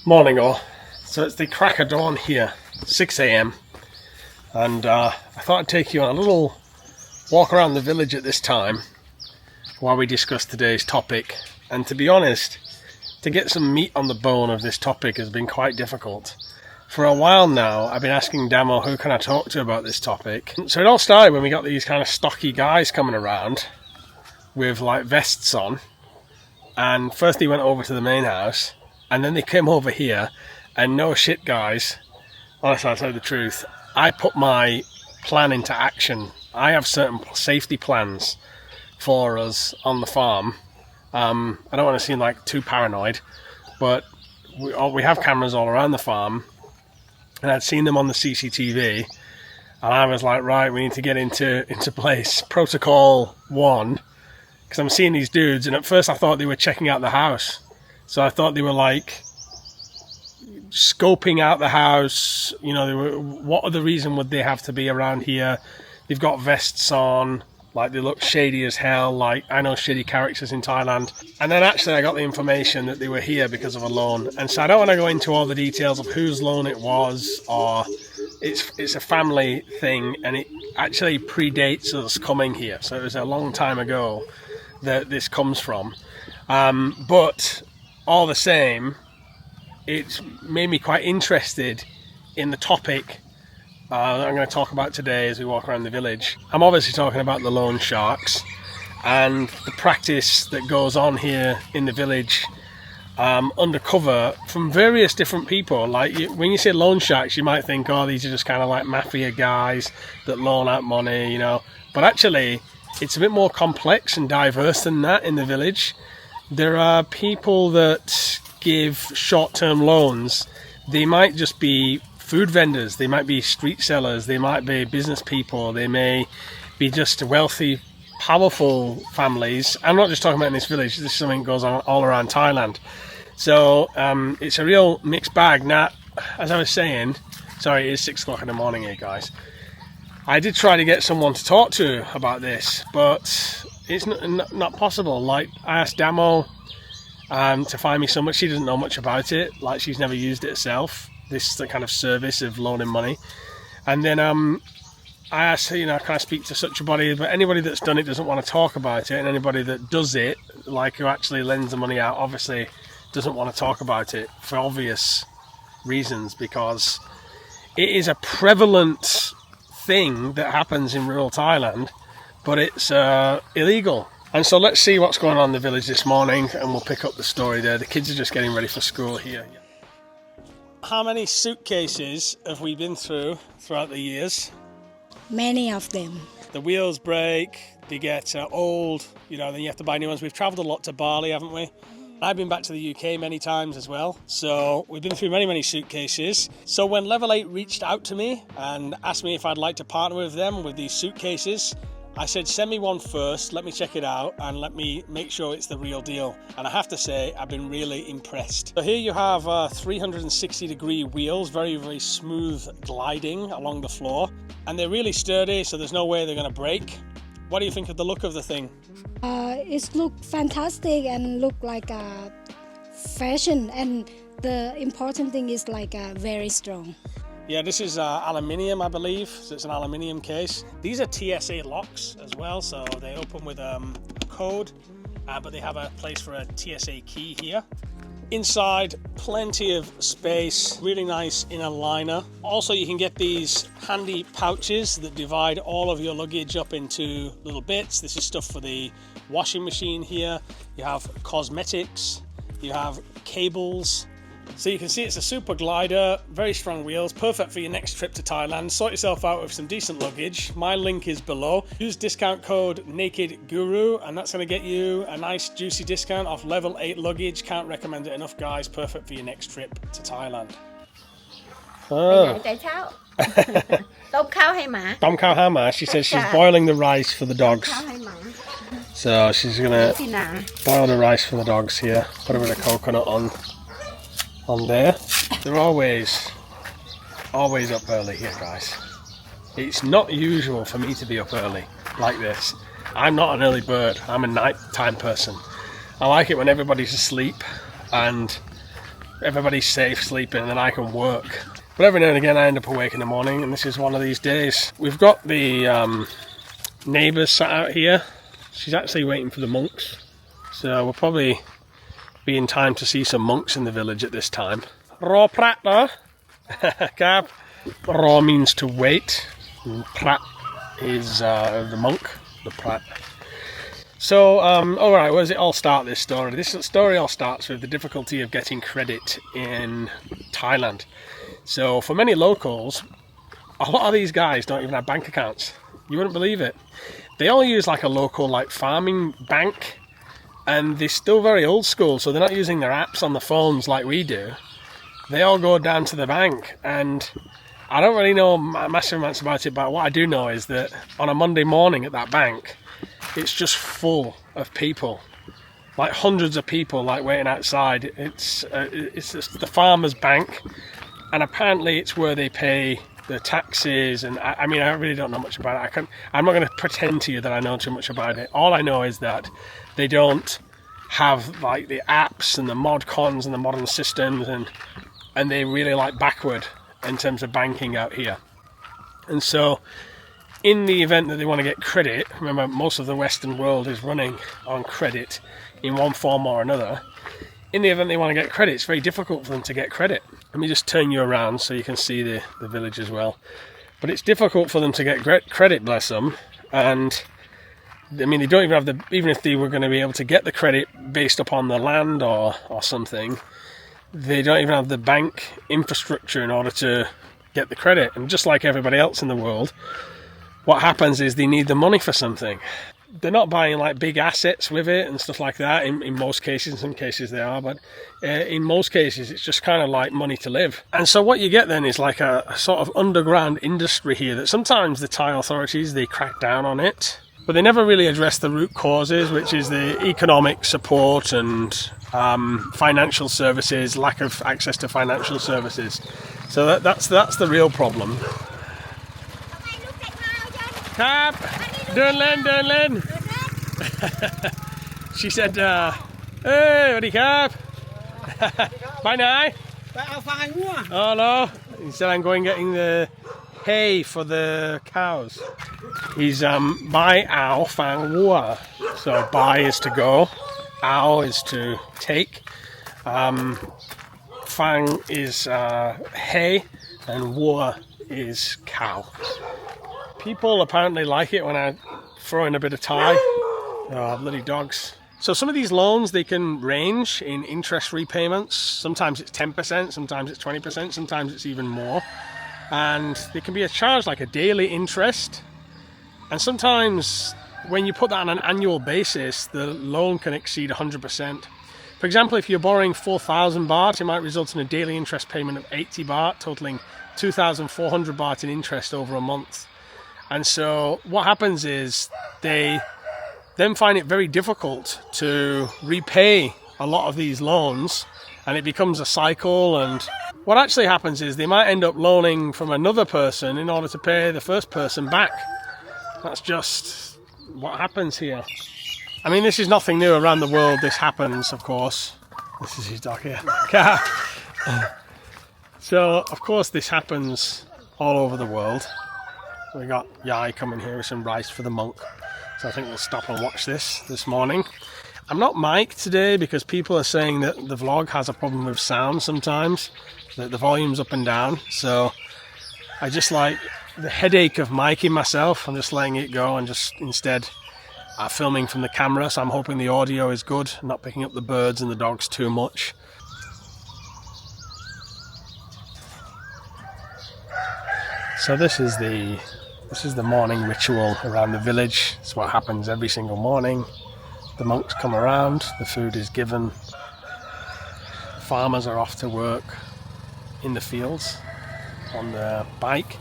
Morning all. So it's the crack of dawn here, 6 a.m. and I thought I'd take you on a little walk around the village at this time while we discuss today's topic. And to be honest, to get some meat on the bone of this topic has been quite difficult. For a while now I've been asking Damo who can I talk to about this topic. So it all started when we got these kind of stocky guys coming around with like vests on, and first they went over to the main house and then they came over here, and no shit guys, honestly I'll tell you the truth, I put my plan into action. I have certain safety plans for us on the farm. I don't want to seem like too paranoid, but we have cameras all around the farm, and I'd seen them on the CCTV, and I was like, right, we need to get into place. Protocol 1, because I'm seeing these dudes, and at first I thought they were checking out the house. So I thought they were like scoping out the house, you know, what other reason would they have to be around here? They've got vests on, like they look shady as hell, like I know shady characters in Thailand. And then actually I got the information that they were here because of a loan. And so I don't want to go into all the details of whose loan it was, or it's a family thing, and it actually predates us coming here. So it was a long time ago that this comes from. But all the same, it's made me quite interested in the topic that I'm going to talk about today as we walk around the village. I'm obviously talking about the loan sharks and the practice that goes on here in the village undercover from various different people. Like when you say loan sharks, you might think, oh, these are just kind of like mafia guys that loan out money, you know. But actually, it's a bit more complex and diverse than that in the village. There are people that give short-term loans. They might just be food vendors, they might be street sellers, they might be business people, they may be just wealthy, powerful families. I'm not just talking about in this village, this is something that goes on all around Thailand. So it's a real mixed bag. Now, as I was saying, sorry, it is 6 o'clock in the morning here, guys. I did try to get someone to talk to about this, but it's not possible. Like, I asked Damo to find me someone. She doesn't know much about it. Like, she's never used it herself, this the kind of service of loaning money. And then I asked her, you know, can I speak to such a body? But anybody that's done it doesn't want to talk about it, and anybody that does it, like who actually lends the money out, obviously doesn't want to talk about it for obvious reasons, because it is a prevalent thing that happens in rural Thailand, but it's illegal. And so let's see what's going on in the village this morning, and we'll pick up the story there. The kids are just getting ready for school here. How many suitcases have we been through throughout the years? Many of them. The wheels break, they get old, you know, then you have to buy new ones. We've travelled a lot to Bali, haven't we? I've been back to the UK many times as well, so we've been through many suitcases. So when Level 8 reached out to me and asked me if I'd like to partner with them with these suitcases, I said, send me one first, let me check it out, and let me make sure it's the real deal. And I have to say, I've been really impressed. So here you have 360-degree wheels, very smooth gliding along the floor. And they're really sturdy, so there's no way they're going to break. What do you think of the look of the thing? It looks fantastic and look like a fashion, and the important thing is like very strong. Yeah, this is aluminium, I believe, so it's an aluminium case. These are TSA locks as well, so they open with a code, but they have a place for a TSA key here. Inside, plenty of space, really nice inner liner. Also, you can get these handy pouches that divide all of your luggage up into little bits. This is stuff for the washing machine here. You have cosmetics, you have cables. So you can see it's a super glider, very strong wheels, perfect for your next trip to Thailand. Sort yourself out with some decent luggage. My link is below. Use discount code NAKEDGURU, and that's going to get you a nice juicy discount off Level 8 luggage. Can't recommend it enough, guys. Perfect for your next trip to Thailand. Tom khao hama. She says she's boiling the rice for the dogs. So she's going to boil the rice for the dogs here. Put a bit of coconut on there. They're always up early here, guys. It's not usual for me to be up early like this. I'm not an early bird, I'm a nighttime person. I like it when everybody's asleep and everybody's safe sleeping and then I can work. But every now and again I end up awake in the morning, and this is one of these days. We've got the neighbours sat out here. She's actually waiting for the monks, so we'll probably be in time to see some monks in the village at this time. Rå pratar. Cab. Rå means to wait, and prat is the monk, the prat. So, alright, where does it all start, this story? This story all starts with the difficulty of getting credit in Thailand. So, for many locals, a lot of these guys don't even have bank accounts. You wouldn't believe it. They all use like a local farming bank, and they're still very old school, so they're not using their apps on the phones like we do. They all go down to the bank, and I don't really know massive amounts about it, but what I do know is that on a Monday morning at that bank, it's just full of people, like hundreds of people, waiting outside. It's just the farmer's bank, and apparently it's where they pay the taxes. And I mean, I really don't know much about it. I'm not going to pretend to you that I know too much about it. All I know is that they don't have the apps and the mod cons and the modern systems, and they really backward in terms of banking out here. And so in the event that they want to get credit, remember most of the Western world is running on credit in one form or another. In the event they want to get credit, it's very difficult for them to get credit. Let me just turn you around so you can see the village as well. But it's difficult for them to get credit, bless them. And I mean, they don't even have even if they were going to be able to get the credit based upon the land or something, they don't even have the bank infrastructure in order to get the credit. And just like everybody else in the world, what happens is they need the money for something. They're not buying big assets with it and stuff like that in most cases. In some cases they are, but in most cases it's just kind of like money to live. And so what you get then is a sort of underground industry here that sometimes the Thai authorities, they crack down on it, but they never really address the root causes, which is the economic support and financial services, lack of access to financial services. So that's the real problem. Cap, ดินเล่น She said, hey, what do you cap? Bye now. Oh no. He said I'm going getting the hay for the cows. He's buy ow fang wua. So buy is to go, ow is to take, fang is hay, and wua is cow. People apparently like it when I throw in a bit of Thai. Oh, bloody dogs. So some of these loans, they can range in interest repayments. Sometimes it's 10%, sometimes it's 20%, sometimes it's even more. And they can be a charge like a daily interest. And sometimes when you put that on an annual basis, the loan can exceed 100%. For example, if you're borrowing 4,000 baht, it might result in a daily interest payment of 80 baht, totaling 2,400 baht in interest over a month. And so what happens is they then find it very difficult to repay a lot of these loans, and it becomes a cycle. And what actually happens is they might end up loaning from another person in order to pay the first person back. That's just what happens here. I mean, this is nothing new around the world. This happens, of course. This is his dog here. So, of course, this happens all over the world. We got Yai coming here with some rice for the monk. So I think we'll stop and watch this morning. I'm not mic'd today because people are saying that the vlog has a problem with sound sometimes, that the volume's up and down. So I just the headache of micing myself. I'm just letting it go and just instead filming from the camera. So I'm hoping the audio is good, not picking up the birds and the dogs too much. So this is the morning ritual around the village. It's what happens every single morning. The monks come around, the food is given. Farmers are off to work in the fields on their bike.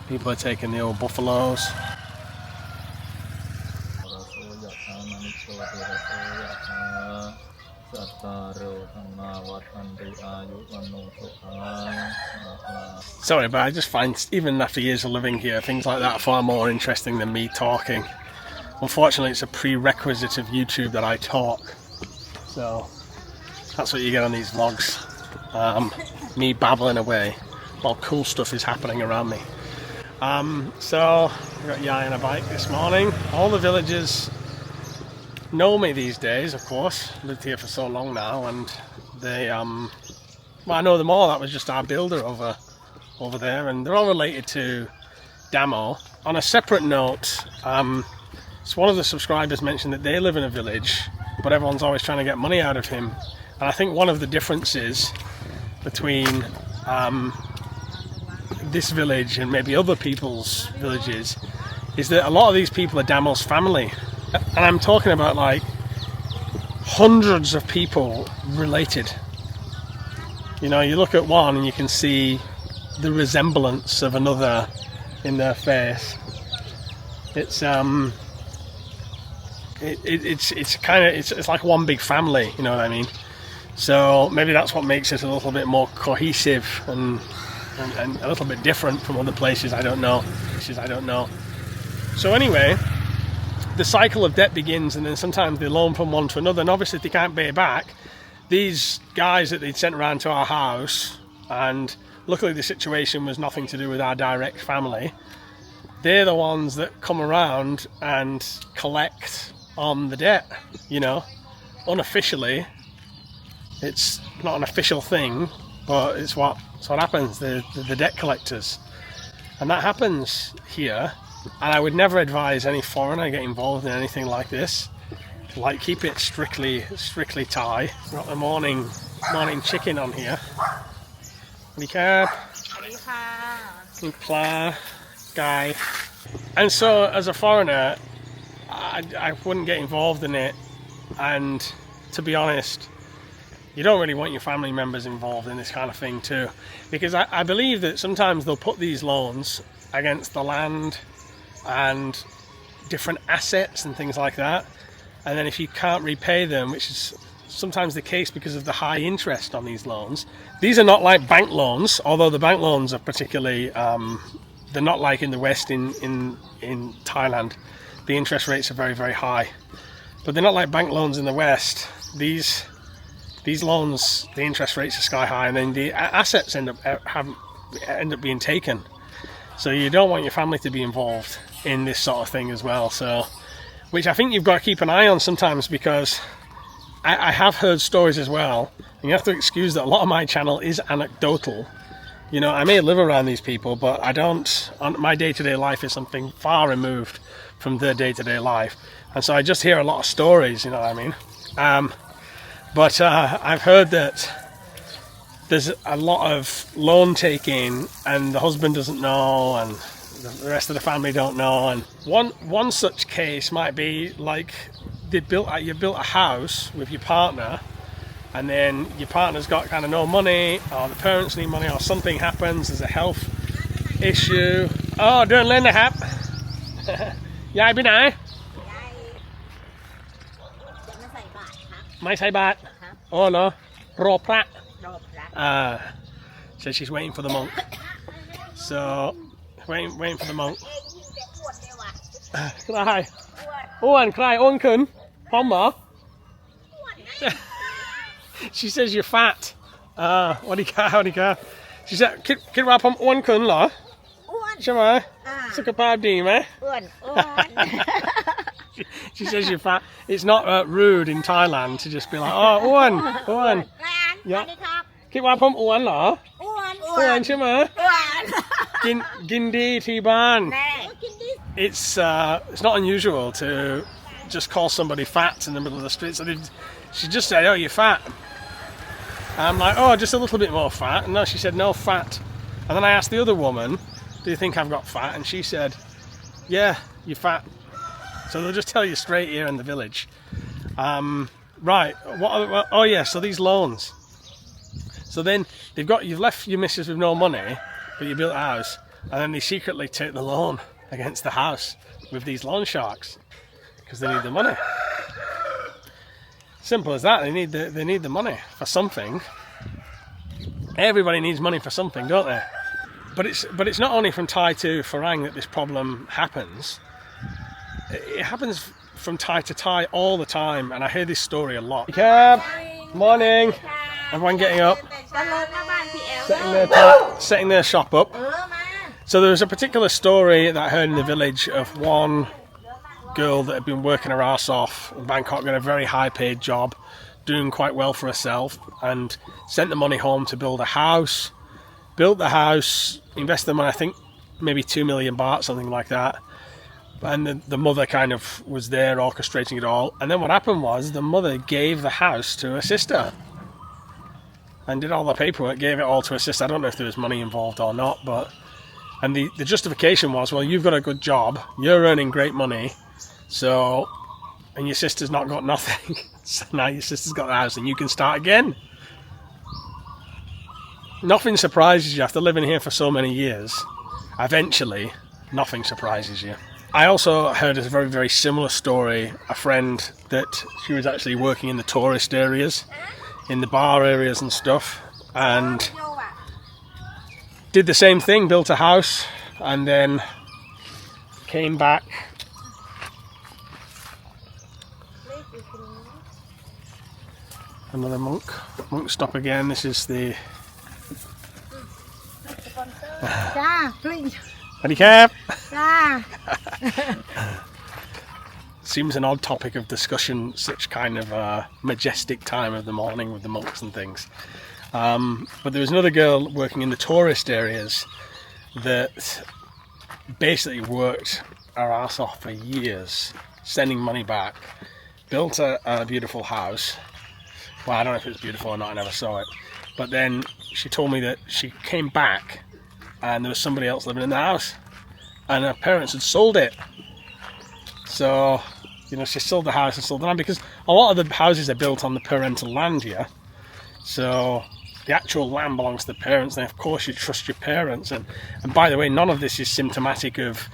People are taking the old buffaloes. Sorry, but I just find, even after years of living here, things like that are far more interesting than me talking. Unfortunately, it's a prerequisite of YouTube that I talk. So, that's what you get on these vlogs. me babbling away while cool stuff is happening around me. So I got Yai on a bike this morning. All the villagers know me these days, of course. Lived here for so long now, and they well, I know them all. That was just our builder over there, and they're all related to Damo. On a separate note, so one of the subscribers mentioned that they live in a village, but everyone's always trying to get money out of him. And I think one of the differences between this village and maybe other people's villages is that a lot of these people are Damo's family. And I'm talking about like hundreds of people related. You know, you look at one and you can see the resemblance of another in their face. It's it's like one big family, you know what I mean? So maybe that's what makes it a little bit more cohesive and a little bit different from other places. I don't know. So anyway, the cycle of debt begins, and then sometimes they loan from one to another, and obviously if they can't pay it back, these guys that they'd sent around to our house, and luckily the situation was nothing to do with our direct family, they're the ones that come around and collect on the debt, you know. Unofficially, it's not an official thing, but it's what happens, the debt collectors. And that happens here, and I would never advise any foreigner get involved in anything like this. Like, keep it strictly Thai. Got the morning chicken on here. Guy. And so as a foreigner, I wouldn't get involved in it, and to be honest, you don't really want your family members involved in this kind of thing too, because I believe that sometimes they'll put these loans against the land and different assets and things like that, and then if you can't repay them, which is sometimes the case because of the high interest on these loans. These are not like bank loans, although the bank loans are particularly they're not like in the West in Thailand. The interest rates are very, very high, but they're not like bank loans in the West. These loans, the interest rates are sky high, and then the assets end up being taken. So you don't want your family to be involved in this sort of thing as well. So, which I think you've got to keep an eye on sometimes, because I have heard stories as well, and you have to excuse that a lot of my channel is anecdotal. You know, I may live around these people, but I don't. My day-to-day life is something far removed from their day-to-day life, and so I just hear a lot of stories. You know what I mean? But I've heard that there's a lot of loan taking, and the husband doesn't know, and the rest of the family don't know. And one such case might be like you built a house with your partner, and then your partner's got kind of no money, or the parents need money, or something happens, there's a health issue. Oh, don't lend a hap. Yaiไปไหน ไม่ใส่บาตร Oh no, รอพระ So she's waiting for the monk. So waiting for the monk. ใครอ้วนใครอ้วนขึ้นพร้อมเหรอ She says you're fat. สวัสดีค่ะสวัสดีค่ะ She said คิดว่าผมอ้วนขึ้นเหรอ อ้วนใช่ไหม สุขภาพดีไหม อ้วน She says you're fat. It's not rude in Thailand to just be like, oh, อ้วนyeah. คิดว่าผมอ้วนเหรอ อ้วนใช่ไหม กินดีที่บ้าน It's not unusual to just call somebody fat in the middle of the street. So she just said, oh, you're fat. I'm like, oh, just a little bit more fat. And no, she said, no, fat. And then I asked the other woman, do you think I've got fat? And she said, yeah, you're fat. So they'll just tell you straight here in the village. Right, oh yeah, so these loans. So then you've left your missus with no money, but you built a house, and then they secretly take the loan against the house with these loan sharks, because they need the money. Simple as that. They need the money for something. Everybody needs money for something, don't they? But it's not only from Thai to Farang that this problem happens. It happens from Thai to Thai all the time, and I hear this story a lot. Morning. Everyone getting up, setting their shop up. So there was a particular story that I heard in the village of one girl that had been working her arse off in Bangkok, got a very high paid job, doing quite well for herself, and sent the money home to build a house. Built the house, invested the money, I think maybe 2 million baht, something like that. And the mother kind of was there orchestrating it all. And then what happened was the mother gave the house to her sister and did all the paperwork, gave it all to her sister. I don't know if there was money involved or not, but and the justification was, well, you've got a good job, you're earning great money, so, and your sister's not got nothing. So now your sister's got the house and you can start again. Nothing surprises you after living here for so many years. Eventually, nothing surprises you. I also heard a very, very similar story. A friend that she was actually working in the tourist areas, in the bar areas and stuff, and did the same thing, built a house, and then came back. Another monk stop again. This is the handicap. Seems an odd topic of discussion, such kind of majestic time of the morning with the monks and things. But there was another girl working in the tourist areas that basically worked her ass off for years, sending money back, built a beautiful house. Well, I don't know if it was beautiful or not, I never saw it. But then she told me that she came back and there was somebody else living in the house, and her parents had sold it. So, you know, she sold the house and sold the land, because a lot of the houses are built on the parental land here. So the actual land belongs to the parents, and of course you trust your parents. And by the way, none of this is symptomatic of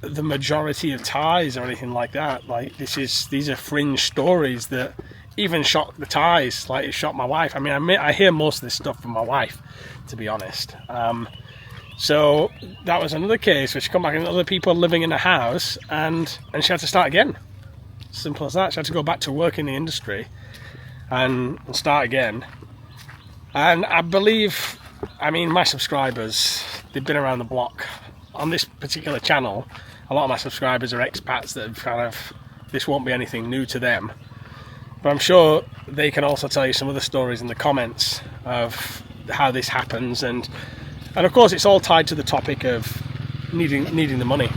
the majority of Thais or anything like that. Like, these are fringe stories that even shock the Thais, like it shocked my wife. I mean, I hear most of this stuff from my wife, to be honest. So that was another case where she come back and other people living in a house, and she had to start again. Simple as that. She had to go back to work in the industry and start again. And I believe, I mean, my subscribers, they've been around the block. On this particular channel, a lot of my subscribers are expats that have kind of, this won't be anything new to them. But I'm sure they can also tell you some other stories in the comments of how this happens, and of course it's all tied to the topic of needing the money,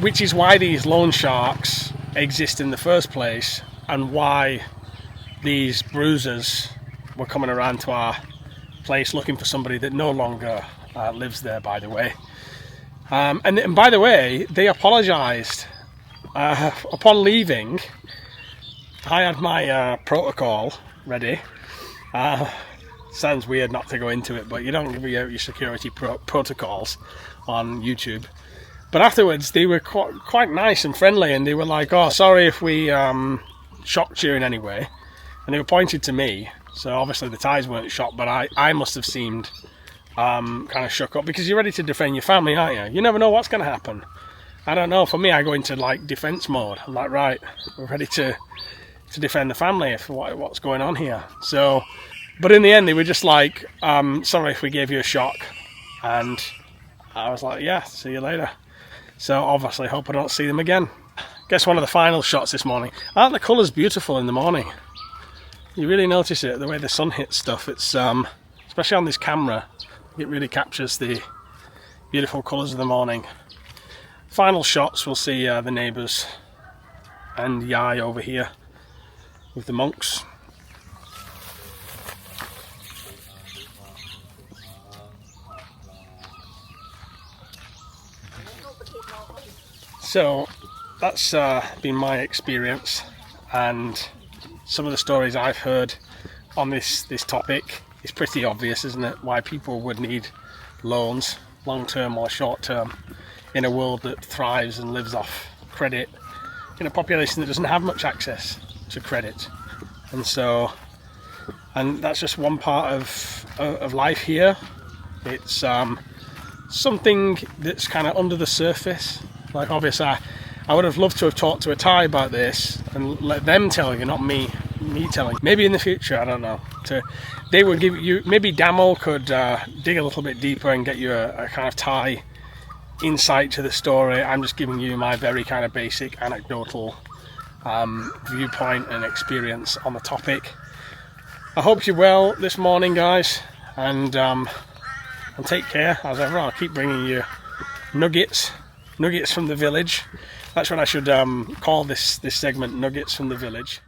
which is why these loan sharks exist in the first place, and why these bruisers were coming around to our place looking for somebody that no longer lives there, by the way. And by the way, they apologised upon leaving. I had my protocol ready. Sounds weird not to go into it, but you don't give out your security protocols on YouTube. But afterwards, they were quite nice and friendly, and they were like, "Oh, sorry if we shocked you in any way." And they were pointed to me, so obviously the Thais weren't shocked, but I must have seemed kind of shook up, because you're ready to defend your family, aren't you? You never know what's going to happen. I don't know. For me, I go into like defense mode. I'm like, right, we're ready to defend the family if what's going on here. So. But in the end, they were just like, sorry if we gave you a shock. And I was like, yeah, see you later. So obviously, hope I don't see them again. Guess one of the final shots this morning. Aren't the colours beautiful in the morning? You really notice it, the way the sun hits stuff. It's, especially on this camera, it really captures the beautiful colours of the morning. Final shots, we'll see the neighbours and Yai over here with the monks. So that's been my experience, and some of the stories I've heard on this topic. It's pretty obvious, isn't it, why people would need loans, long-term or short-term, in a world that thrives and lives off credit, in a population that doesn't have much access to credit. And that's just one part of life here. It's something that's kind of under the surface. Like, obviously, I would have loved to have talked to a Thai about this and let them tell you, not me telling. Maybe in the future, I don't know. they would give you, maybe Damo could dig a little bit deeper and get you a kind of Thai insight to the story. I'm just giving you my very kind of basic anecdotal viewpoint and experience on the topic. I hope you're well this morning, guys, and take care as ever. I'll keep bringing you nuggets from the village. That's what I should call this segment, Nuggets from the Village.